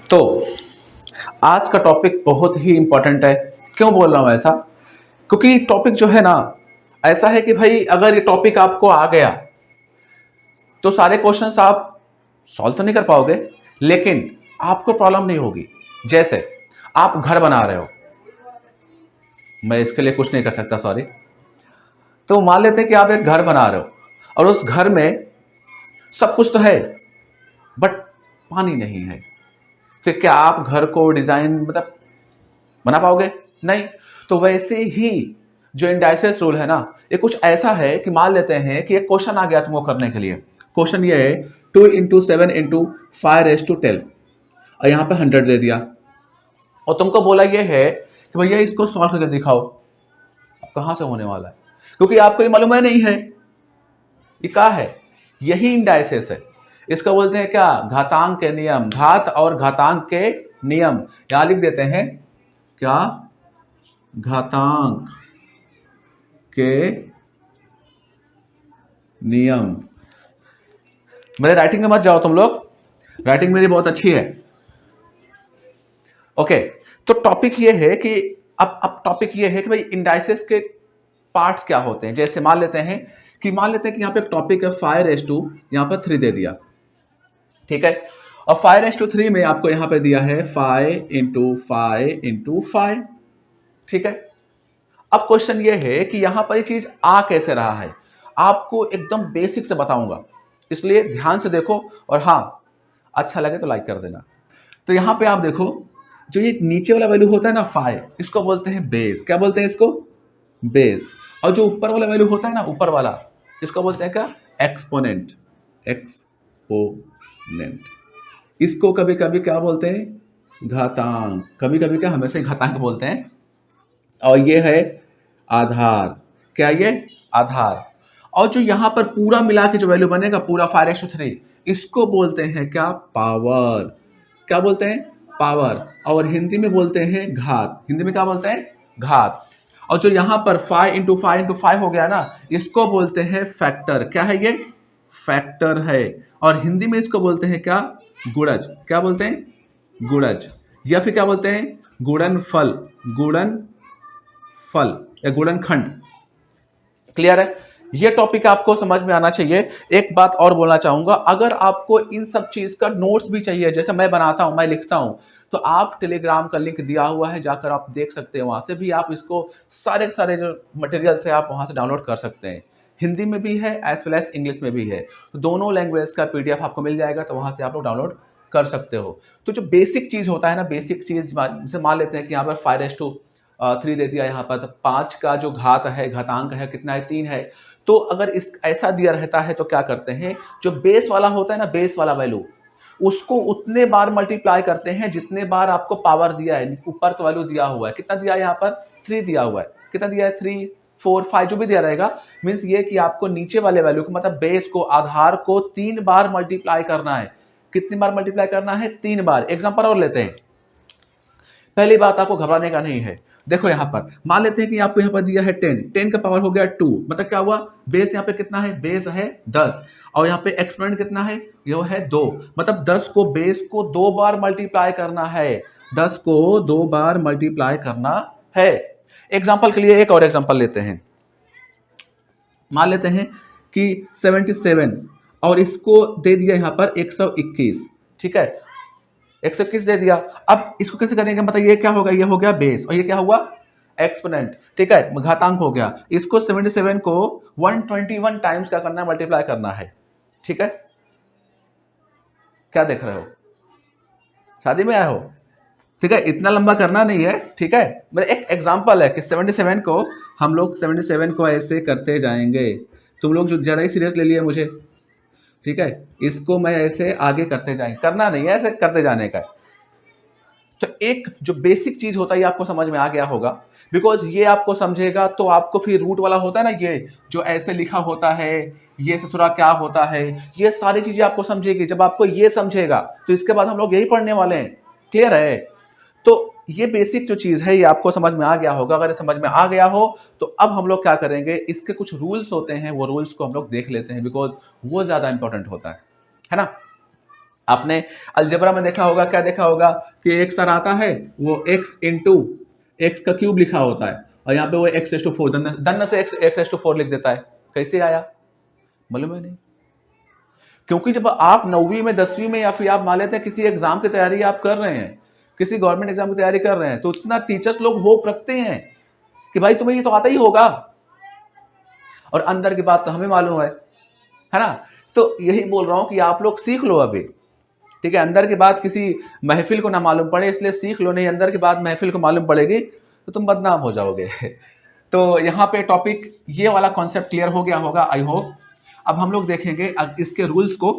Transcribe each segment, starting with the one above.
तो आज का टॉपिक बहुत ही इंपॉर्टेंट है। क्यों बोल रहा हूं ऐसा? क्योंकि टॉपिक जो है ना, ऐसा है कि भाई अगर ये टॉपिक आपको आ गया तो सारे क्वेश्चंस आप सॉल्व तो नहीं कर पाओगे, लेकिन आपको प्रॉब्लम नहीं होगी। जैसे आप घर बना रहे हो, मैं इसके लिए कुछ नहीं कर सकता, सॉरी। तो मान लेते हैं कि आप एक घर बना रहे हो और उस घर में सब कुछ तो है बट पानी नहीं है। तो क्या आप घर को डिजाइन मतलब बना पाओगे? नहीं। तो वैसे ही जो इंडाइसेस रूल है ना, ये कुछ ऐसा है कि मान लेते हैं कि एक क्वेश्चन आ गया तुमको करने के लिए। क्वेश्चन ये है 2 × 7 × 5⁻10 और यहाँ पे 100 दे दिया और तुमको बोला ये है कि भैया इसको सॉल्व करके दिखाओ। अब कहाँ से होने वाला है? क्योंकि आपको ये मालूम है नहीं है ये क्या है। यही इंडाइसेस है। इसको बोलते हैं क्या? घातांक के नियम। घात और घातांक के नियम यहां लिख देते हैं क्या? घातांक के नियम। मेरे राइटिंग में मत जाओ तुम लोग, राइटिंग मेरी बहुत अच्छी है। ओके, तो टॉपिक ये है कि अब टॉपिक ये है कि भाई इंडाइसेस के पार्ट्स क्या होते हैं। जैसे मान लेते हैं कि यहाँ पे एक टॉपिक है 5⁻2, यहाँ पर 3 दे दिया, ठीक है। और 5⁻3 में आपको यहाँ पे दिया है 5 × 5 × 5, ठीक है। अब क्वेश्चन ये है कि यहां पर ये चीज आ कैसे रहा है, आपको एकदम बेसिक से बताऊंगा, इसलिए ध्यान से देखो। और हाँ, अच्छा लगे तो लाइक कर देना। तो यहां पे आप देखो, जो ये नीचे वाला वैल्यू होता है ना 5, इसको बोलते हैं बेस। क्या बोलते हैं इसको? बेस। और जो ऊपर वाला वैल्यू होता है ना, ऊपर वाला, इसको बोलते हैं क्या? एक्सपोनेंट। एक्सपोनेंट। इसको कभी कभी क्या बोलते हैं? घातांक। कभी कभी क्या, हमेशा ही घातांक बोलते हैं। और ये है आधार। क्या ये? आधार। और जो यहां पर पूरा मिला के जो वैल्यू बनेगा, पूरा 5⁻3, इसको बोलते हैं क्या? पावर। क्या बोलते हैं? पावर। और हिंदी में बोलते हैं घात। हिंदी में क्या बोलते हैं? घात। और जो यहां पर 5 × 5 × 5 हो गया ना, इसको बोलते हैं फैक्टर। क्या है ये? फैक्टर है। और हिंदी में इसको बोलते हैं क्या? गुणज। क्या बोलते हैं? गुणज। या फिर क्या बोलते हैं? गुणनफल। गुणनफल या गुणनखंड। क्लियर है? ये टॉपिक आपको समझ में आना चाहिए। एक बात और बोलना चाहूंगा, अगर आपको इन सब चीज का नोट्स भी चाहिए, जैसे मैं बनाता हूं, मैं लिखता हूं, तो आप टेलीग्राम का लिंक दिया हुआ है, जाकर आप देख सकते हैं। वहां से भी आप इसको सारे सारे जो मटेरियल है आप वहां से डाउनलोड कर सकते हैं। हिंदी में भी है एज वेल एज इंग्लिश में भी है, तो दोनों लैंग्वेज का पीडीएफ आपको मिल जाएगा, तो वहां से आप लोग डाउनलोड कर सकते हो। तो जो बेसिक चीज होता है ना, बेसिक चीज जैसे मान लेते हैं कि यहाँ पर 5⁻3 दे दिया, यहाँ पर तो 5 का जो घात है, घातांक है, कितना है? 3 है। तो अगर इस ऐसा दिया रहता है तो क्या करते हैं, जो बेस वाला होता है ना, बेस वाला वैल्यू, उसको उतने बार मल्टीप्लाई करते हैं जितने बार आपको पावर दिया है। ऊपर तो वैल्यू दिया हुआ है, कितना दिया है? यहाँ पर 3 दिया हुआ है। कितना दिया है? 3, 4, 5 जो भी दिया रहेगा, मीन्स ये कि आपको नीचे वाले वैल्यू को, मतलब बेस को, आधार को 3 बार मल्टीप्लाई करना है। कितनी बार मल्टीप्लाई करना है? 3 बार। एग्जांपल और लेते हैं। पहली बात, आपको घबराने का नहीं है। देखो यहां पर मान लेते हैं कि आपको यहां पर दिया है 10, 10 का पावर हो गया 2, मतलब क्या हुआ? बेस यहाँ पे कितना है? बेस है 10, और यहाँ पे एक्सपोनेंट कितना है? ये है 2, मतलब 10 को, बेस को 2 बार मल्टीप्लाई करना है। 10 को 2 बार मल्टीप्लाई करना है। एग्जाम्पल के लिए एक और एग्जाम्पल लेते हैं। मान लेते हैं कि 77 और इसको दे दिया यहाँ पर 121, ठीक है। 121 दे दिया। अब इसको कैसे करेंगे? मतलब ये क्या होगा? ये हो गया बेस, और ये क्या हुआ? एक्सपोनेंट, ठीक है, घातांक हो गया। इसको 77 को 121 टाइम्स क्या करना है? मल्टीप्लाई करना है, ठीक है। क्या देख रहे हो? शादी में आए हो? ठीक है, इतना लंबा करना नहीं है, ठीक है। मतलब एक एग्जांपल है कि 77 को हम लोग 77 को ऐसे करते जाएंगे। तुम लोग जो ज्यादा ही सीरियस ले लिए मुझे, ठीक है। इसको मैं ऐसे आगे करते जाएंगे, करना नहीं है, ऐसे करते जाने का है। तो एक जो बेसिक चीज होता है ये आपको समझ में आ गया होगा, बिकॉज ये आपको समझेगा तो आपको फिर रूट वाला होता है ना, ये जो ऐसे लिखा होता है, ये ससुरा क्या होता है, ये सारी चीजें आपको समझेगी। जब आपको ये समझेगा तो इसके बाद हम लोग यही पढ़ने वाले हैं। क्लियर है? तो ये बेसिक जो चीज है ये आपको समझ में आ गया होगा। अगर समझ में आ गया हो तो अब हम लोग क्या करेंगे, इसके कुछ रूल्स होते हैं, वो रूल्स को हम लोग देख लेते हैं, बिकॉज वो ज्यादा इंपॉर्टेंट होता है ना। आपने अलजेब्रा में देखा होगा, क्या देखा होगा कि एक सर आता है, वो x इंटू एक्स का क्यूब लिखा होता है और यहाँ पे वो x⁴ दन्न से x⁴ लिख देता है। कैसे आया मालूम है नहीं? क्योंकि जब आप 9वीं में 10वीं में या फिर आप मान लेते हैं किसी एग्जाम की तैयारी आप कर रहे हैं, किसी गवर्नमेंट एग्जाम की तैयारी कर रहे हैं, तो उतना टीचर्स लोग होप रखते हैं कि भाई तुम्हें ये तो आता ही होगा, और अंदर की बात तो हमें मालूम है ना? तो यही बोल रहा हूं कि आप लोग सीख लो अभी, ठीक है? अंदर की बात किसी महफिल को ना मालूम पड़े, इसलिए सीख लो, नहीं अंदर की बात महफिल को मालूम पड़ेगी तो तुम बदनाम हो जाओगे। तो यहाँ पे टॉपिक ये वाला कॉन्सेप्ट क्लियर हो गया होगा, आई होप। अब हम लोग देखेंगे अब इसके रूल्स को,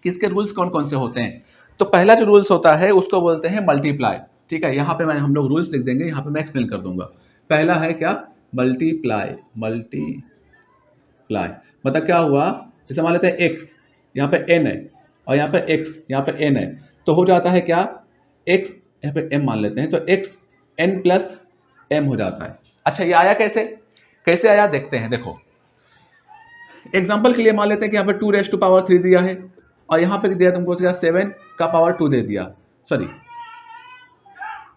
किसके रूल्स कौन कौन से होते हैं। तो पहला जो रूल्स होता है उसको बोलते हैं मल्टीप्लाई, ठीक है? यहाँ पे हम लोग रूल्स लिख देंगे, यहाँ पे मैं एक्सप्लेन कर दूंगा। पहला है क्या? मल्टीप्लाई। मल्टीप्लाई मतलब क्या हुआ, जैसे मान लेते हैं x, यहाँ पे n है और यहाँ पे x, यहाँ पे n है, तो हो जाता है क्या, x यहाँ पे m मान लेते हैं, तो x n प्लस m हो जाता है। अच्छा ये आया कैसे, कैसे आया देखते हैं। देखो एग्जाम्पल के लिए मान लेते हैं कि यहाँ पे 2⁻³ दिया है और यहाँ पे दिया तुमको 7 का पावर 2 दे दिया। सॉरी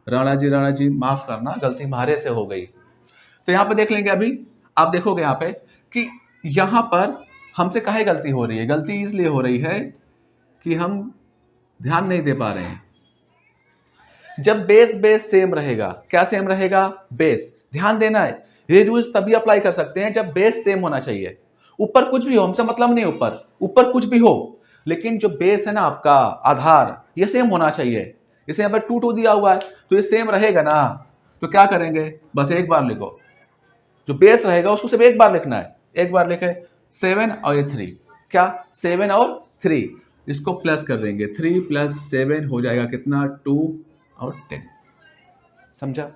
राणा जी माफ करना, गलती हमारे से हो गई। तो यहाँ पे देख लेंगे, अभी आप देखोगे यहाँ पे कि यहाँ पर हमसे काहे गलती हो रही है। गलती इसलिए हो रही है कि हम ध्यान नहीं दे पा रहे हैं। जब बेस सेम रहेगा, क्या सेम रहेगा, बेस, ध्यान देना है। ये रूल्स तभी अप्लाई कर सकते हैं जब बेस सेम होना चाहिए। ऊपर कुछ भी हो, हमसे मतलब नहीं, ऊपर कुछ भी हो, लेकिन जो बेस है ना आपका आधार, ये सेम होना चाहिए। जैसे यहाँ पर 2 दिया हुआ है तो ये सेम रहेगा ना, तो क्या करेंगे, बस एक बार लिखो, जो बेस रहेगा उसको सिर्फ एक बार लिखना है। एक बार लिखे 7 और ये 3, क्या 7 और 3, इसको प्लस कर देंगे, 3 + 7 हो जाएगा कितना, 2 और 10। समझा?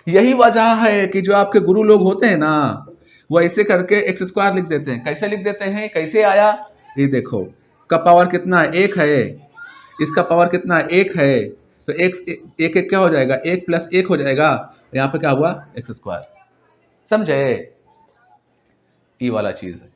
यही वजह है कि जो आपके गुरु लोग होते हैं ना, वो ऐसे करके x² लिख देते हैं। कैसे लिख देते हैं, कैसे आया, ये देखो, का पावर कितना है, 1 है, इसका पावर कितना है, 1 है, तो एक क्या हो जाएगा, 1 + 1 हो जाएगा, यहाँ पे क्या हुआ, x²। समझे? ये वाला चीज है,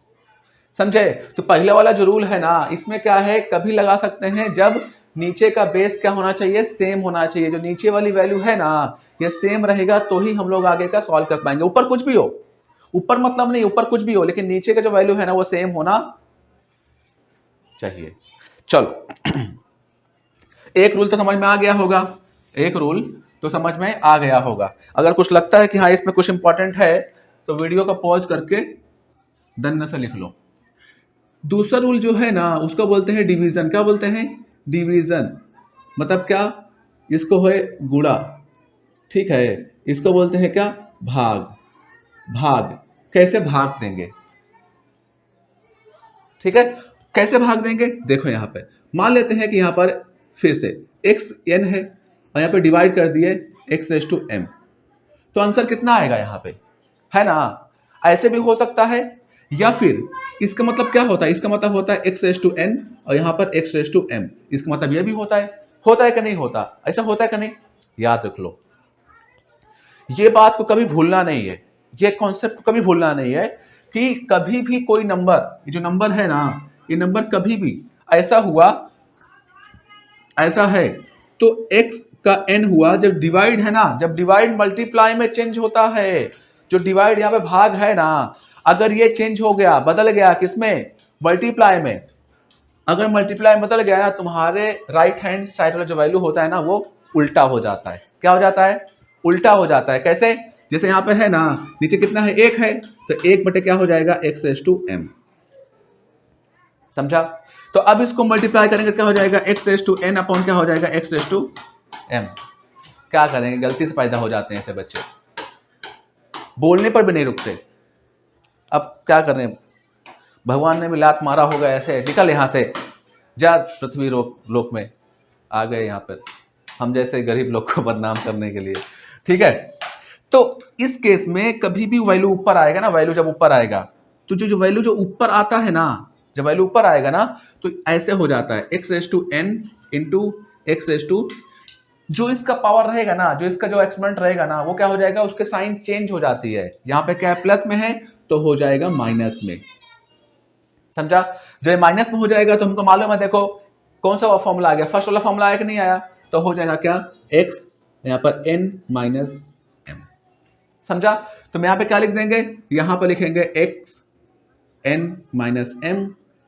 समझे? तो पहले वाला जो रूल है ना, इसमें क्या है, कभी लगा सकते हैं जब नीचे का बेस क्या होना चाहिए, सेम होना चाहिए। जो नीचे वाली वैल्यू है ना, ये सेम रहेगा तो ही हम लोग आगे का सॉल्व कर पाएंगे। ऊपर कुछ भी हो, ऊपर मतलब नहीं, ऊपर कुछ भी हो, लेकिन नीचे का जो वैल्यू है ना वो सेम होना चाहिए। चलो एक रूल तो समझ में आ गया होगा, एक रूल तो समझ में आ गया होगा। अगर कुछ लगता है कि हाँ इसमें कुछ इंपॉर्टेंट है तो वीडियो का पॉज करके दन्न से लिख लो। दूसरा रूल जो है ना उसको बोलते हैं डिवीजन। क्या बोलते हैं, डिवीजन मतलब क्या, इसको है गुणा, ठीक है, इसको बोलते हैं क्या, भाग। कैसे भाग देंगे, ठीक है, कैसे भाग देंगे, देखो यहां पे मान लेते हैं कि यहां पर फिर से xn है और यहां पे डिवाइड कर दिए x⁻m, तो आंसर कितना आएगा यहां पे, है ना? ऐसे भी हो सकता है, या फिर इसका मतलब क्या होता है, इसका मतलब होता है x⁻n और यहां पर x⁻m, इसका मतलब यह भी होता है कि नहीं होता, ऐसा होता है कि नहीं, याद रख लो। ये बात को कभी भूलना नहीं है, ये कॉन्सेप्ट को कभी भूलना नहीं है कि कभी भी कोई नंबर, ये जो नंबर है ना, ये नंबर कभी भी ऐसा हुआ, ऐसा है तो x का n हुआ, जब डिवाइड है ना, जब डिवाइड मल्टीप्लाई में चेंज होता है, जो डिवाइड यहाँ पे भाग है ना, अगर ये चेंज हो गया, बदल गया किसमें, मल्टीप्लाई में, अगर मल्टीप्लाई बदल गया ना, तुम्हारे राइट हैंड साइड वाला जो वैल्यू होता है ना वो उल्टा हो जाता है। क्या हो जाता है, उल्टा हो जाता है। कैसे, जैसे यहाँ पे है ना, नीचे कितना है, 1 है, तो 1 बटे क्या हो जाएगा, x⁻m। समझा? तो अब इसको मल्टीप्लाई करेंगे, क्या हो जाएगा, x⁻n अपॉन क्या हो जाएगा, x⁻m। क्या करेंगे, गलती से पैदा हो जाते हैं ऐसे बच्चे, बोलने पर भी नहीं रुकते। अब क्या करें, भगवान ने भी लात मारा होगा ऐसे, निकल यहां से, जा पृथ्वी लोक में, आ गए यहाँ पर हम जैसे गरीब लोग को बदनाम करने के लिए, ठीक है? तो इस केस में कभी भी वैल्यू ऊपर आएगा ना, वैल्यू जब ऊपर आएगा तो जो वैल्यू जो ऊपर आता है ना, जब वैल्यू ऊपर आएगा ना तो ऐसे हो जाता है, x⁻n इंटू x⁻, जो इसका पावर रहेगा ना, जो इसका जो एक्सपोनेंट रहेगा ना, वो क्या हो जाएगा, उसके साइन चेंज हो जाती है। यहाँ पे क्या प्लस में है तो हो जाएगा माइनस में। समझा? जब माइनस में हो जाएगा तो हमको मालूम है, देखो कौन सा फॉर्मूला आ गया, फर्स्ट वाला फॉर्मूला आया कि नहीं आया, तो हो जाएगा क्या x यहां पर n माइनस m। समझा? तो मैं यहां पे क्या लिख देंगे, यहां पर लिखेंगे x n माइनस m,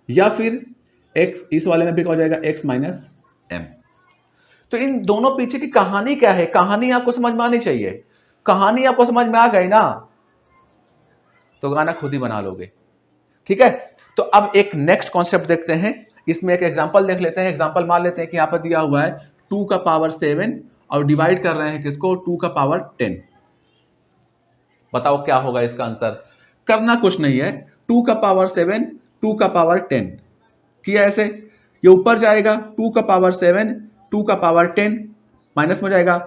या फिर x इस वाले में भी हो जाएगा x माइनस m। तो इन दोनों पीछे की कहानी क्या है, कहानी आपको समझ में आनी चाहिए। कहानी आपको समझ में आ गई ना तो गाना खुद ही बना लोगे। ठीक है, तो अब एक नेक्स्ट कॉन्सेप्ट देखते हैं, इसमें एक एग्जांपल देख लेते हैं। एग्जांपल मान लेते हैं कि यहां पर दिया हुआ है 2 का पावर 7 और डिवाइड कर रहे हैं किसको, 2 का पावर 10। बताओ क्या होगा इसका आंसर। करना कुछ नहीं है, 2 का पावर 7 2 का पावर 10 किया ऐसे, ये ऊपर जाएगा 2 का पावर 7 2 का पावर 10 माइनस में जाएगा।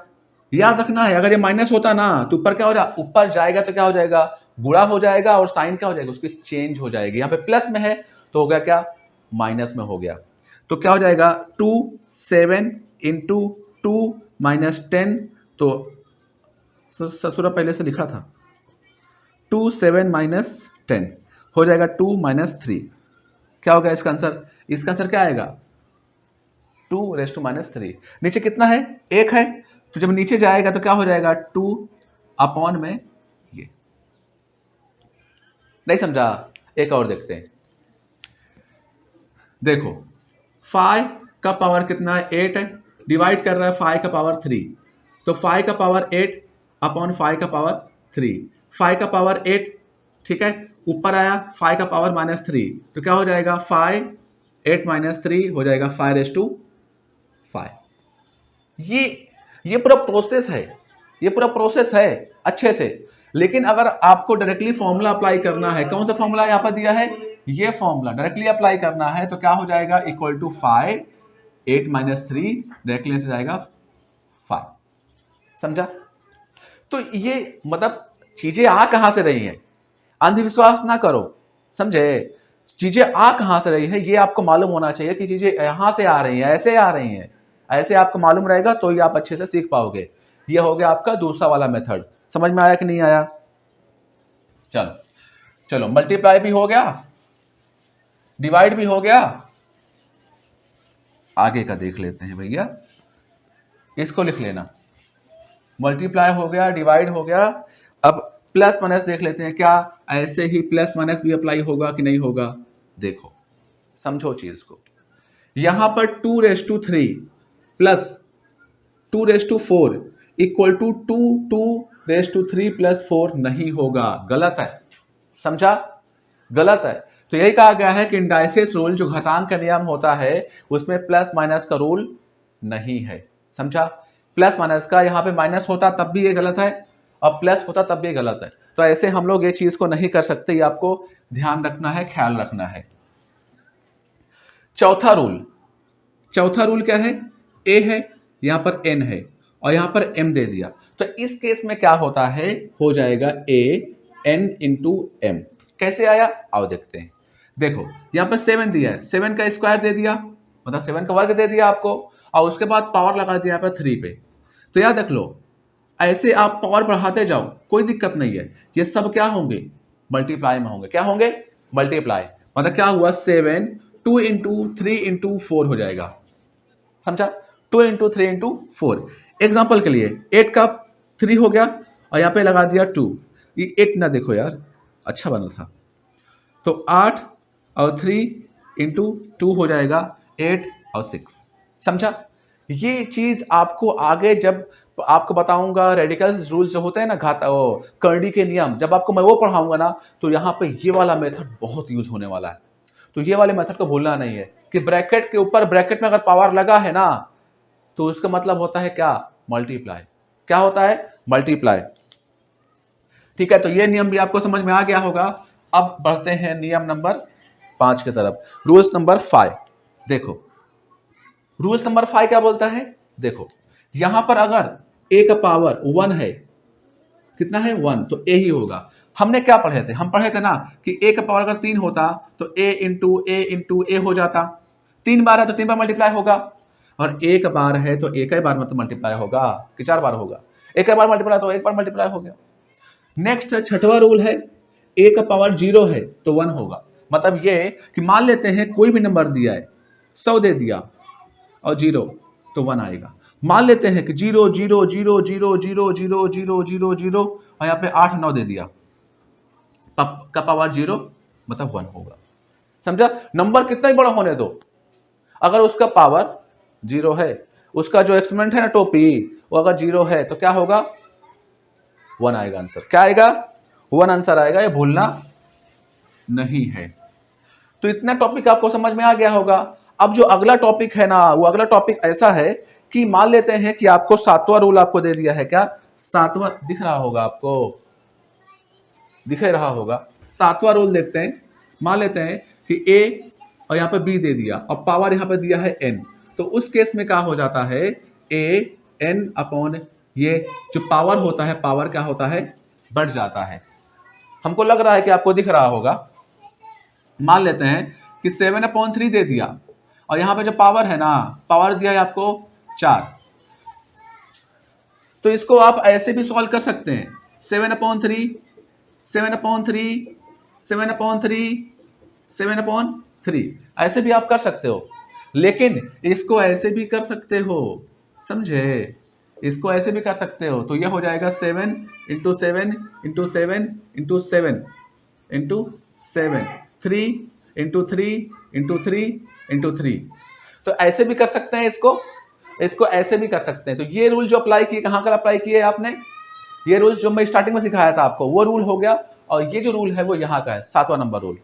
याद रखना है अगर ये माइनस होता ना तो ऊपर क्या हो जाएगा, ऊपर जाएगा तो क्या हो जाएगा, गुणा हो जाएगा और साइन क्या हो जाएगा, उसकी चेंज हो जाएगी। यहां पे प्लस में है तो हो गया क्या, माइनस में हो गया। तो क्या हो जाएगा 2 7 इंटू 2 माइनस 10, तो ससुरा पहले से लिखा था 2 7 माइनस 10 हो जाएगा 2 माइनस 3। क्या होगा इसका आंसर, इसका आंसर क्या आएगा 2 रेस टू माइनस 3। नीचे कितना है, 1 है, तो जब नीचे जाएगा तो क्या हो जाएगा 2 अपॉन में ये। नहीं समझा, एक और देखते हैं। देखो 5 का पावर कितना है, 8 है, डिवाइड कर रहा है 5 का पावर 3, तो 5 का पावर 8 अपॉन 5 का पावर 3, 5 का पावर 8, ठीक है, ऊपर आया 5 का पावर माइनस 3, तो क्या हो जाएगा 5 8 माइनस 3 हो जाएगा 5 रेस टू 5। ये पूरा प्रोसेस है, ये पूरा प्रोसेस है अच्छे से। लेकिन अगर आपको डायरेक्टली फॉर्मूला अप्लाई करना है, कौन सा फॉर्मूला यहां पर दिया है, ये फॉर्मूला डायरेक्टली अप्लाई करना है तो क्या हो जाएगा इक्वल टू 5 8 माइनस 3 डायरेक्टली से जाएगा 5। समझा? तो ये मतलब चीजें आ कहां से रही हैं, अंधविश्वास ना करो, समझे? चीजें आ कहां से रही है ये आपको मालूम होना चाहिए कि चीजें यहां से आ रही हैं, ऐसे आ रही हैं, ऐसे आपको मालूम रहेगा तो ये आप अच्छे से सीख पाओगे। ये हो गया आपका दूसरा वाला मेथड। समझ में आया कि नहीं आया? चलो चलो, मल्टीप्लाई भी हो गया, डिवाइड भी हो गया, आगे का देख लेते हैं भैया। इसको लिख लेना, मल्टीप्लाई हो गया, डिवाइड हो गया। अब प्लस माइनस देख लेते हैं, क्या ऐसे ही प्लस माइनस भी अप्लाई होगा कि नहीं होगा। देखो समझो चीज को, यहां पर 2 raise to 3 plus 2 raise to 4 equal to 2 raise to 3 plus 4 नहीं होगा, गलत है। समझा? गलत है। तो यही कहा गया है कि इंडाइसिस रूल जो घातांक का नियम होता है उसमें प्लस माइनस का रूल नहीं है। समझा? प्लस माइनस का यहां पे माइनस होता तब भी ये गलत है और प्लस होता तब भी गलत है। तो ऐसे हम लोग ये चीज को नहीं कर सकते, ये आपको ध्यान रखना है, ख्याल रखना है। चौथा रूल क्या है, ए है, यहां पर एन है और यहां पर एम दे दिया, तो इस केस में क्या होता है, हो जाएगा ए एन इंटू एम। कैसे आया आओ देखते हैं। देखो यहां पर 7 दिया है, 7 का स्क्वायर दे दिया मतलब 7 का वर्ग दे दिया आपको, और उसके बाद पावर लगा दिया यहाँ पर 3 पे। तो याद रख लो, ऐसे आप पावर बढ़ाते जाओ, कोई दिक्कत नहीं है। ये सब क्या होंगे, मल्टीप्लाई में होंगे। क्या होंगे, मल्टीप्लाई। मतलब क्या हुआ 7 2 इंटू 3 इंटू 4 हो जाएगा। समझा? 2 इंटू 3 इंटू 4। एग्जाम्पल के लिए 8 का 3 हो गया और यहाँ पे लगा दिया 2, ये 8 ना देखो यार अच्छा बना था, तो 8 और 3 इंटू 2 हो जाएगा 8 और 6। समझा? ये चीज आपको आगे जब आपको बताऊंगा, रेडिकल्स रूल जो होते हैं ना, कर्डी के नियम, जब आपको मैं वो पढ़ाऊंगा ना, तो यहाँ पे ये वाला मेथड बहुत यूज होने वाला है। तो ये वाले मेथड को भूलना नहीं है कि ब्रैकेट के ऊपर ब्रैकेट में अगर पावर लगा है ना तो उसका मतलब होता है क्या, मल्टीप्लाई। क्या होता है, मल्टीप्लाई। ठीक है, तो ये नियम भी आपको समझ में आ गया होगा। अब बढ़ते हैं नियम नंबर 5 की तरफ, रूल्स नंबर 5। देखो रूल्स नंबर 5 क्या बोलता है, देखो यहां पर अगर a का पावर 1 है, कितना है 1, तो a ही होगा। हमने क्या पढ़े थे, हम पढ़े थे ना कि a का पावर अगर 3 होता तो a इंटू a हो जाता। 3 बार है तो 3 बार मल्टीप्लाई होगा, और 1 बार है तो 1 बार मतलब मल्टीप्लाई होगा कि 4 बार होगा, 1 बार मल्टीप्लाई तो 1 बार मल्टीप्लाई हो गया। नेक्स्ट छठवां रूल है, a का पावर 0 है तो 1 होगा। मतलब ये कि मान लेते हैं कोई भी नंबर दिया है, 100 दे दिया, और 0 तो 1 आएगा। मान लेते हैं कि 0 0 0 0 0 0 0 0 0 और यहाँ पे 8 9 दे दिया, का पावर 0 मतलब 1 होगा। समझा? नंबर कितना ही बड़ा होने दो, अगर उसका पावर 0 है, उसका जो एक्सपोनेंट है ना टोपी वो अगर 0 है तो क्या होगा? 1 आएगा आंसर। क्या आएगा? 1 आंसर आएगा, ये भूलना नहीं है। तो इतना टॉपिक आपको समझ में आ गया होगा। अब जो अगला टॉपिक है ना, वो अगला टॉपिक ऐसा है कि मान लेते हैं कि आपको 7वां रूल आपको दे दिया है। क्या 7वां दिख रहा होगा आपको? दिख रहा होगा। 7वां रूल देखते हैं। मान लेते हैं कि a और यहाँ पे b दे दिया और पावर यहाँ पे दिया है n, तो उस केस में क्या हो जाता है? a n अपॉन ये जो पावर होता है, पावर क्या होता है? बढ़ जाता है। हमको लग रहा है कि आपको दिख रहा होगा। मान लेते हैं कि 7/3 दे दिया और यहाँ पे जो पावर है ना, पावर दिया है आपको 4, तो इसको आप ऐसे भी सॉल्व कर सकते हैं। 7/3 7/3 7/3 7/3 ऐसे भी आप कर सकते हो, लेकिन इसको ऐसे भी कर सकते हो, समझे? इसको ऐसे भी कर सकते हो, तो यह हो जाएगा 7 into 7 into 7 into 7 into 7 3 into 3 into 3 into 3। तो ऐसे भी कर सकते हैं, इसको ऐसे भी कर सकते हैं। तो ये रूल जो अप्लाई किए, कहां कर अप्लाई किए आपने? ये रूल जो मैं स्टार्टिंग में सिखाया था आपको, वो रूल हो गया। और ये जो रूल है वो यहाँ का है, 7वां नंबर रूल।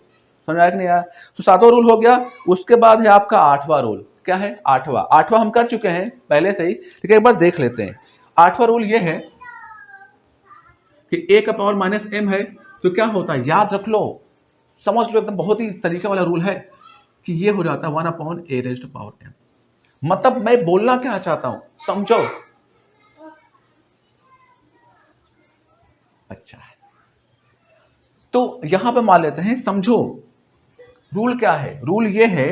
समझ आया कि नहीं आया? तो 7वां रूल हो गया। उसके बाद है आपका 8वां रूल। क्या है? 8वां हम कर चुके हैं पहले से ही, ठीक है, एक बार देख लेते हैं। 8वां रूल ये है कि a का पावर माइनस m है, तो क्या होता है याद रख लो, समझ लो, एकदम बहुत ही तरीके वाला रूल है कि ये हो जाता है 1/a⁻m। मतलब मैं बोलना क्या चाहता हूं, समझो। अच्छा है, तो यहां पे मान लेते हैं, समझो रूल क्या है। रूल ये है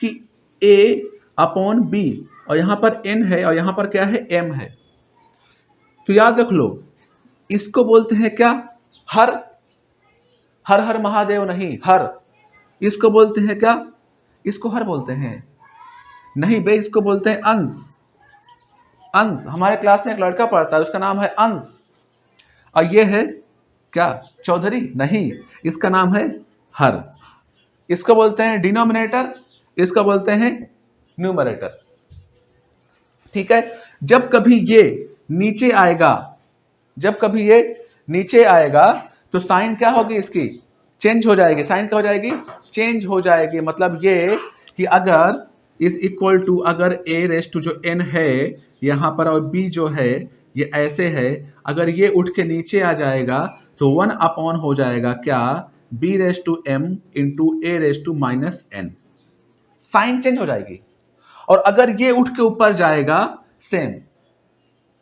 कि a/b और यहां पर n है और यहां पर क्या है? m है। तो याद रख लो, इसको बोलते हैं क्या? हर हर हर महादेव नहीं, हर। इसको बोलते हैं क्या? इसको हर बोलते हैं नहीं बे, इसको बोलते हैं अंश। अंश, हमारे क्लास में एक लड़का पढ़ता है, उसका नाम है अंश। और ये है क्या? चौधरी नहीं, इसका नाम है हर। इसको बोलते हैं डिनोमिनेटर, इसको बोलते हैं न्यूमरेटर। ठीक है? जब कभी ये नीचे आएगा, जब कभी ये नीचे आएगा तो साइन क्या होगी इसकी? चेंज हो जाएगी। साइन क्या हो जाएगी? चेंज हो जाएगी। मतलब ये कि अगर इज इक्वल टू, अगर a जो n है यहां पर और b जो है ये ऐसे है, अगर ये उठ के नीचे आ जाएगा तो 1 हो जाएगा क्या? b⁻m into a⁻−n। Sign change हो जाएगी। और अगर ये उठ के ऊपर जाएगा, सेम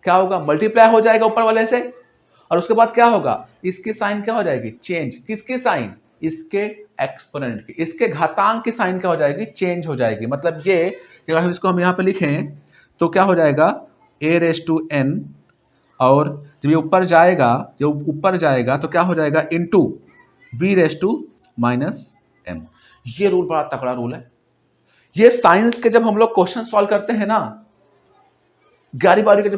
क्या होगा? मल्टीप्लाई हो जाएगा ऊपर वाले से, और उसके बाद क्या होगा? इसकी साइन क्या हो जाएगी? चेंज। किसकी साइन? इसके एक्सपोनेंट की, इसके घातांक की साइन क्या हो जाएगी? चेंज हो जाएगी। मतलब ये अगर इसको हम यहां पे लिखें तो क्या हो जाएगा? a⁻n, और जब ये ऊपर जाएगा, जब ऊपर जाएगा तो क्या हो जाएगा? Into b⁻−m। ये रूल बड़ा तगड़ा रूल है। ये साइंस के जब हम लोग क्वेश्चन सॉल्व करते हैं ना, 11वीं 12वीं का जो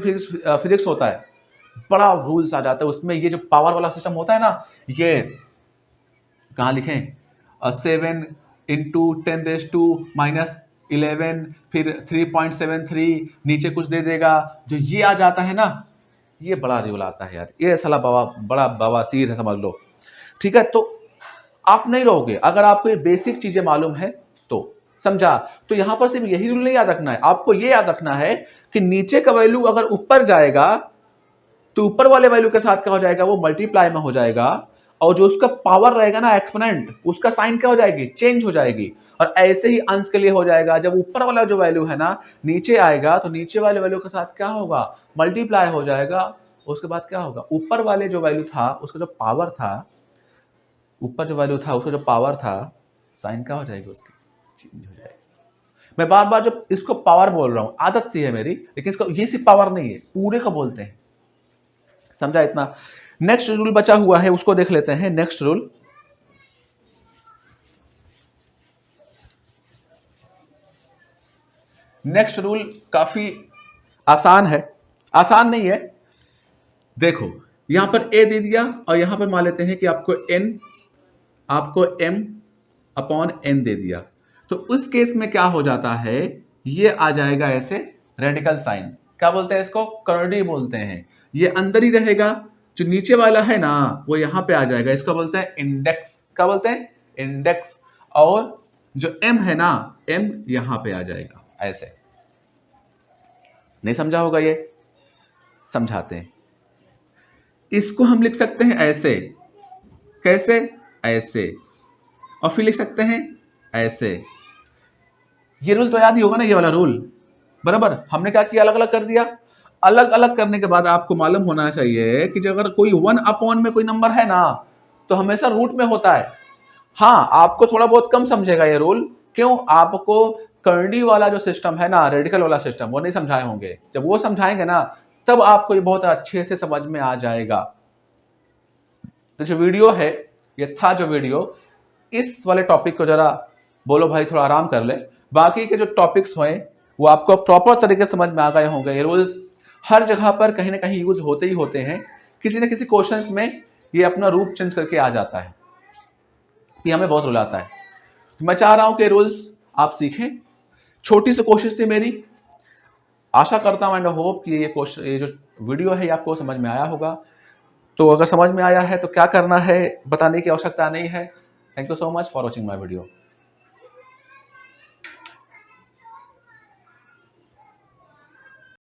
फिजिक्स होता है, बड़ा रूल्स आ जाता है उसमें। ये जो पावर वाला सिस्टम होता है ना, ये कहां लिखें? 7 इंटू 10⁻⁻11, फिर 3.73, नीचे कुछ दे देगा, जो ये आ जाता है ना, ये बड़ा रूल आता है यार। ये साला बड़ा बवासीर है, समझ लो। ठीक है? तो आप नहीं रहोगे अगर आपको ये बेसिक चीजें मालूम है तो। समझा? तो यहां पर सिर्फ यही रूल नहीं याद रखना है, आपको ये याद रखना है कि नीचे का वैल्यू अगर ऊपर जाएगा तो ऊपर वाले वैल्यू के साथ क्या हो जाएगा? वो मल्टीप्लाई में हो जाएगा, और जो उसका पावर रहेगा ना, एक्सपोनेंट, उसका साइन क्या हो जाएगी? चेंज हो जाएगी। और ऐसे ही अंश के लिए हो जाएगा, जब ऊपर वाला जो वैल्यू है ना नीचे आएगा तो नीचे वाले वैल्यू के साथ क्या होगा? मल्टीप्लाई हो जाएगा। उसके बाद क्या होगा? ऊपर वाले जो वैल्यू था, उसका जो पावर था, ऊपर जो वैल्यू था उसका जो पावर था, साइन क्या हो जाएगी? उसकी चेंज हो जाएगी। मैं बार बार जो इसको पावर बोल रहा हूं, आदत सी है मेरी, लेकिन इसको ये सिर्फ पावर नहीं है, पूरे को बोलते हैं। समझा इतना? नेक्स्ट रूल बचा हुआ है, उसको देख लेते हैं। नेक्स्ट रूल, नेक्स्ट रूल काफी आसान है, आसान नहीं है। देखो यहां पर ए दे दिया और यहां पर मान लेते हैं कि आपको m अपॉन n दे दिया, तो उस केस में क्या हो जाता है, ये आ जाएगा ऐसे रेडिकल साइन, क्या बोलते हैं इसको, कर्ली बोलते हैं। ये अंदर ही रहेगा, जो नीचे वाला है ना वो यहां पे आ जाएगा, इसको बोलते हैं इंडेक्स, क्या बोलते हैं, इंडेक्स। और जो m है ना, m यहां पे आ जाएगा ऐसे। नहीं समझा होगा ये, समझाते हैं। इसको हम लिख सकते हैं ऐसे, कैसे, ऐसे, और फिर लिख सकते हैं ऐसे। ये रूल तो याद ही होगा ना, ये वाला रूल, बराबर। हमने क्या किया, अलग अलग कर दिया। अलग अलग करने के बाद आपको मालूम होना चाहिए कि अगर कोई 1 अपॉन में कोई नंबर है ना तो हमेशा रूट में होता है। हाँ, आपको थोड़ा बहुत कम समझेगा ये रूल, क्यों, आपको कर्ली वाला जो सिस्टम है ना, रेडिकल वाला सिस्टम, वो नहीं समझाए होंगे। जब वो समझाएंगे ना तब आपको ये बहुत अच्छे से समझ में आ जाएगा। तो जो वीडियो है, ये था जो वीडियो, इस वाले टॉपिक को जरा बोलो भाई थोड़ा आराम कर ले। बाकी के जो टॉपिक्स हुए वो आपको प्रॉपर तरीके से समझ में आ गए होंगे। ये रूल्स हर जगह पर कहीं ना कहीं यूज होते ही होते हैं, किसी न किसी क्वेश्चंस में ये अपना रूप चेंज करके आ जाता है, ये हमें बहुत रुलाता है। तो मैं चाह रहा हूं कि रूल्स आप सीखें, छोटी सी कोशिश थी मेरी। आशा करता हूं एंड होप कि ये जो वीडियो है ये आपको समझ में आया होगा। तो अगर समझ में आया है तो क्या करना है बताने की आवश्यकता नहीं है। Thank you so much for watching my video.